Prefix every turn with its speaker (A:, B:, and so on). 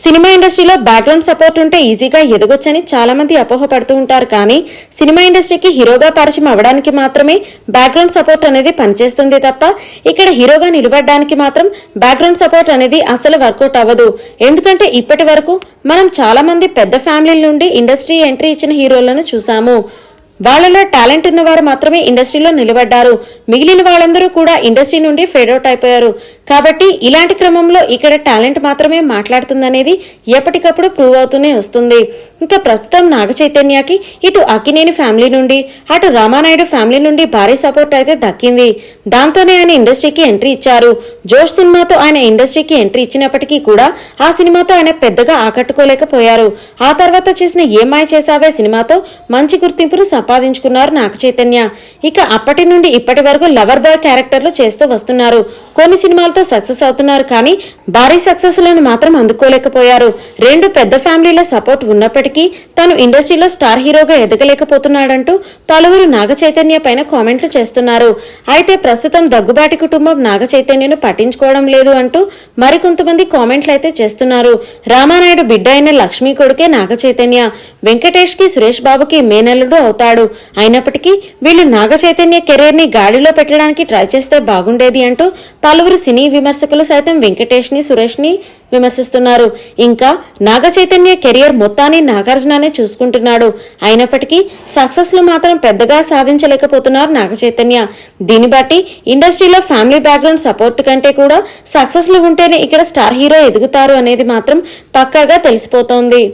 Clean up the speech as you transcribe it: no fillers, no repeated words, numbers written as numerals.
A: Cinema ఇండస్ట్రీలో background support ఉంటే ఈజీగా ఎదగొచ్చని చాలా మంది అపోహపడుతూ ఉంటారు. కానీ సినిమా ఇండస్ట్రీకి హీరోగా పరిచయం అవ్వడానికి మాత్రమే బ్యాక్గ్రౌండ్ సపోర్ట్ అనేది పనిచేస్తుంది తప్ప ఇక్కడ హీరోగా నిలబడడానికి మాత్రం బ్యాక్గ్రౌండ్ సపోర్ట్ అనేది అసలు వర్కౌట్ అవ్వదు. ఎందుకంటే ఇప్పటి వరకు మనం చాలా మంది పెద్ద ఫ్యామిలీల నుండి ఇండస్ట్రీ ఎంట్రీ ఇచ్చిన హీరోలను చూసాము. వాళ్లలో టాలెంట్ ఉన్నవారు మాత్రమే ఇండస్ట్రీలో నిలబడ్డారు. మిగిలిన వాళ్ళందరూ కూడా ఇండస్ట్రీ నుండి ఫేడ్ అవుట్ అయిపోయారు. కాబట్టి ఇలాంటి క్రమంలో ఇక్కడ టాలెంట్ మాత్రమే మాట్లాడుతుందనేది ఎప్పటికప్పుడు ప్రూవ్ అవుతూనే వస్తుంది. ఇంకా ప్రస్తుతం నాగ చైతన్యకి ఇటు అక్కినేని ఫ్యామిలీ నుండి అటు రామానాయుడు ఫ్యామిలీ నుండి భారీ సపోర్ట్ అయితే దక్కింది. దాంతోనే ఆయన ఇండస్ట్రీకి ఎంట్రీ ఇచ్చారు. జోష్ సినిమాతో ఆయన ఇండస్ట్రీకి ఎంట్రీ ఇచ్చినప్పటికీ కూడా ఆ సినిమాతో ఆయన పెద్దగా ఆకట్టుకోలేకపోయారు. ఆ తర్వాత చేసిన ఏమాయ చేసావే సినిమాతో మంచి గుర్తింపును సంపాదించుకున్నారు నాగ చైతన్య. ఇక అప్పటి నుండి ఇప్పటి వరకు లవర్ బాయ్ క్యారెక్టర్లు చేస్తూ వస్తున్నారు. కొన్ని సినిమాలతో సక్సెస్ అవుతున్నారు, కానీ భారీ సక్సెస్ లను మాత్రం అందుకోలేకపోయారు. రెండు పెద్ద ఫ్యామిలీల సపోర్ట్ ఉన్నప్పటికీ తాను ఇండస్ట్రీలో స్టార్ హీరోగా ఎదగలేకపోతున్నాడంటూ పలువురు నాగ చైతన్య పైన కామెంట్లు చేస్తున్నారు. అయితే ప్రస్తుతం దగ్గుబాటి కుటుంబం నాగ చైతన్యను పట్టించుకోవడం లేదు అంటూ మరికొంతమంది కామెంట్లు అయితే చేస్తున్నారు. రామానాయుడు బిడ్డ అయిన లక్ష్మీ కొడుకే నాగ చైతన్య. వెంకటేష్ కి సురేష్ బాబుకి మేనల్లుడు అవుతాడు. అయినప్పటికీ వీళ్ళు నాగ చైతన్య కెరీర్ ని గాడిలో పెట్టడానికి ట్రై చేస్తే బాగుండేది అంటూ పలువురు సినీ విమర్శకులు సైతం వెంకటేష్ ని సురేష్ ని విమర్శిస్తున్నారు. ఇంకా నాగ చైతన్య కెరియర్ మొత్తాన్ని నాగార్జుననే చూసుకుంటున్నాడు. అయినప్పటికీ సక్సెస్ లు మాత్రం పెద్దగా సాధించలేకపోతున్నారు నాగ చైతన్య. దీన్ని బట్టి ఇండస్ట్రీలో ఫ్యామిలీ బ్యాక్గ్రౌండ్ సపోర్ట్ కంటే కూడా సక్సెస్ లు ఉంటేనే ఇక్కడ స్టార్ హీరో ఎదుగుతారు అనేది మాత్రం పక్కాగా తెలిసిపోతోంది.